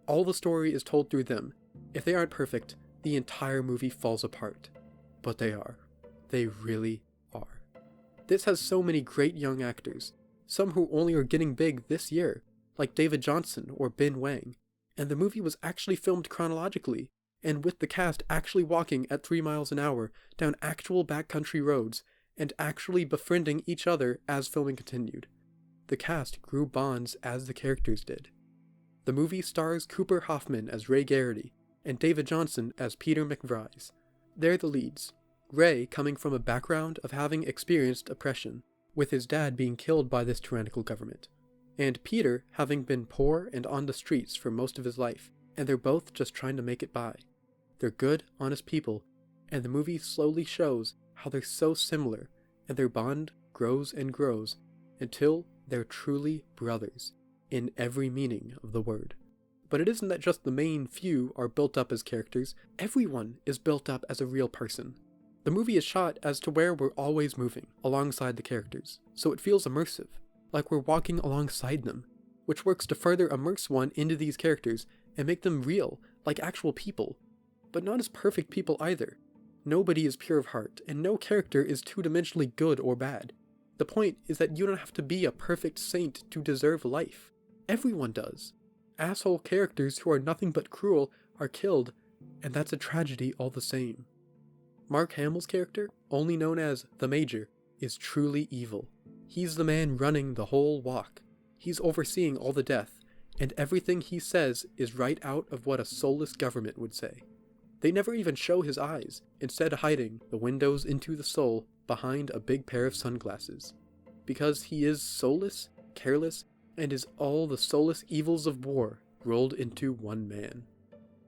All the story is told through them. If they aren't perfect, the entire movie falls apart. But they are. They really are. This has so many great young actors, some who only are getting big this year, like David Johnson or Ben Wang, and the movie was actually filmed chronologically, and with the cast actually walking at 3 miles an hour down actual backcountry roads, and actually befriending each other as filming continued. The cast grew bonds as the characters did. The movie stars Cooper Hoffman as Ray Garrity, and David Johnson as Peter McVrise. They're the leads. Ray coming from a background of having experienced oppression, with his dad being killed by this tyrannical government, and Peter having been poor and on the streets for most of his life, and they're both just trying to make it by. They're good, honest people, and the movie slowly shows how they're so similar, and their bond grows and grows, until they're truly brothers, in every meaning of the word. But it isn't that just the main few are built up as characters, everyone is built up as a real person. The movie is shot as to where we're always moving, alongside the characters, so it feels immersive, like we're walking alongside them, which works to further immerse one into these characters and make them real, like actual people, but not as perfect people either. Nobody is pure of heart, and no character is two-dimensionally good or bad. The point is that you don't have to be a perfect saint to deserve life. Everyone does. Asshole characters who are nothing but cruel are killed, and that's a tragedy all the same. Mark Hamill's character, only known as the Major, is truly evil. He's the man running the whole walk. He's overseeing all the death, and everything he says is right out of what a soulless government would say. They never even show his eyes, instead hiding the windows into the soul behind a big pair of sunglasses. Because he is soulless, careless, and is all the soulless evils of war rolled into one man.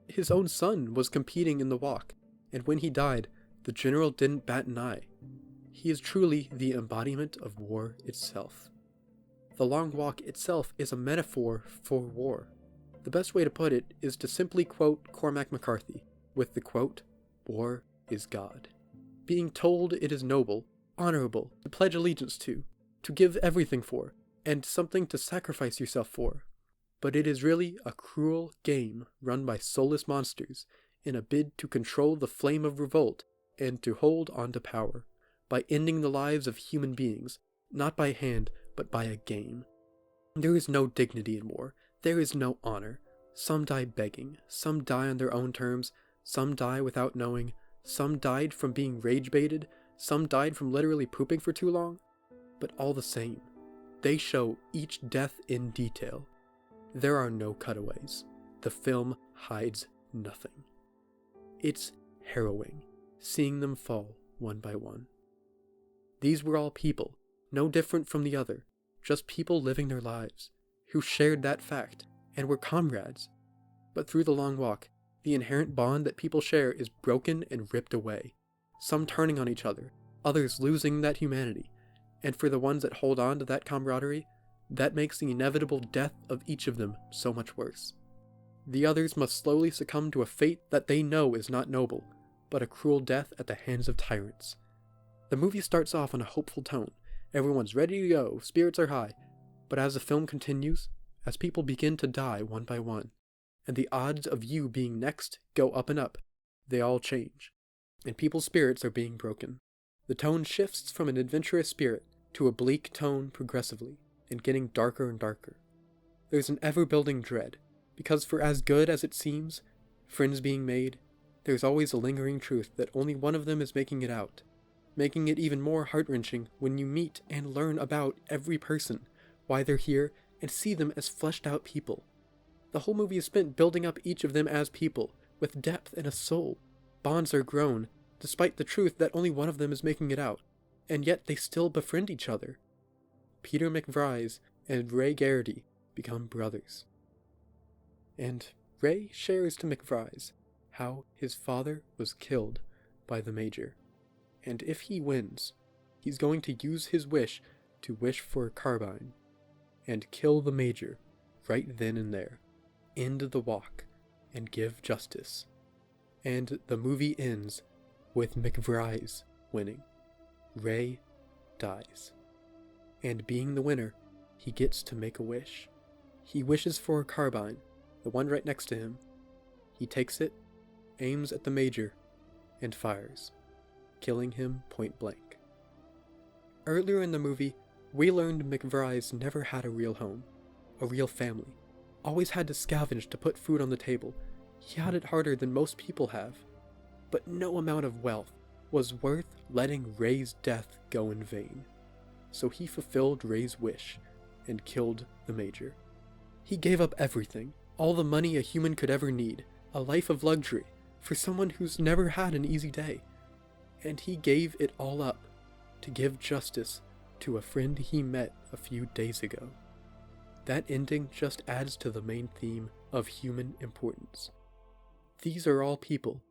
His own son was competing in the walk, and when he died, the general didn't bat an eye. He is truly the embodiment of war itself. The Long Walk itself is a metaphor for war. The best way to put it is to simply quote Cormac McCarthy with the quote, "War is God." Being told it is noble, honorable, to pledge allegiance to give everything for, and something to sacrifice yourself for. But it is really a cruel game run by soulless monsters in a bid to control the flame of revolt and to hold on to power, by ending the lives of human beings, not by hand, but by a game. There is no dignity in war. There is no honor. Some die begging. Some die on their own terms. Some die without knowing. Some died from being rage-baited. Some died from literally pooping for too long. But all the same, they show each death in detail. There are no cutaways. The film hides nothing. It's harrowing, seeing them fall one by one. These were all people, no different from the other, just people living their lives, who shared that fact, and were comrades. But through the Long Walk, the inherent bond that people share is broken and ripped away, some turning on each other, others losing that humanity, and for the ones that hold on to that camaraderie, that makes the inevitable death of each of them so much worse. The others must slowly succumb to a fate that they know is not noble, but a cruel death at the hands of tyrants. The movie starts off on a hopeful tone. Everyone's ready to go, spirits are high. But as the film continues, as people begin to die one by one, and the odds of you being next go up and up, they all change, and people's spirits are being broken. The tone shifts from an adventurous spirit to a bleak tone progressively, and getting darker and darker. There's an ever-building dread, because for as good as it seems, friends being made, there's always a lingering truth that only one of them is making it out, making it even more heart-wrenching when you meet and learn about every person, why they're here, and see them as fleshed-out people. The whole movie is spent building up each of them as people, with depth and a soul. Bonds are grown, despite the truth that only one of them is making it out, and yet they still befriend each other. Peter McVrise and Ray Garrity become brothers. And Ray shares to McVrise how his father was killed by the Major, and if he wins, he's going to use his wish to wish for a carbine, and kill the Major right then and there, end the walk, and give justice. And the movie ends with McVrise winning. Ray dies. And being the winner, he gets to make a wish. He wishes for a carbine, the one right next to him. He takes it, aims at the Major, and fires, killing him point blank. Earlier in the movie, we learned McVrise never had a real home, a real family, always had to scavenge to put food on the table. He had it harder than most people have, but no amount of wealth was worth letting Ray's death go in vain. So he fulfilled Ray's wish and killed the Major. He gave up everything, all the money a human could ever need, a life of luxury, for someone who's never had an easy day. And he gave it all up to give justice to a friend he met a few days ago. That ending just adds to the main theme of human importance. These are all people,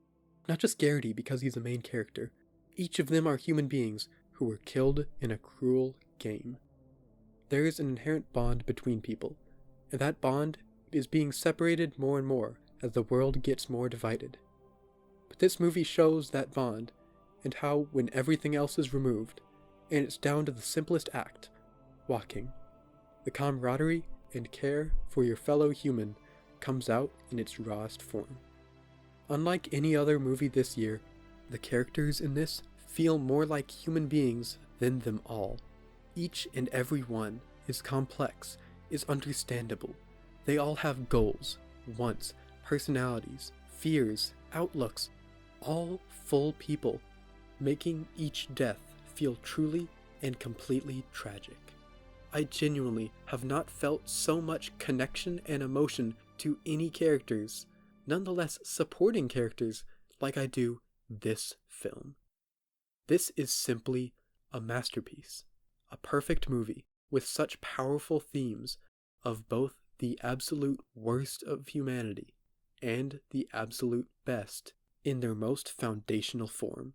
not just Garrity because he's the main character. Each of them are human beings who were killed in a cruel game. There is an inherent bond between people, and that bond is being separated more and more as the world gets more divided. But this movie shows that bond, and how when everything else is removed, and it's down to the simplest act, walking, the camaraderie and care for your fellow human comes out in its rawest form. Unlike any other movie this year, the characters in this feel more like human beings than them all. Each and every one is complex, is understandable. They all have goals, wants, personalities, fears, outlooks, all full people making each death feel truly and completely tragic. I genuinely have not felt so much connection and emotion to any characters, nonetheless supporting characters, like I do this film. This is simply a masterpiece, a perfect movie with such powerful themes of both the absolute worst of humanity and the absolute best in their most foundational form.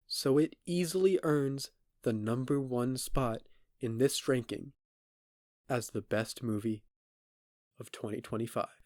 So it easily earns the number 1 spot in this ranking as the best movie of 2025.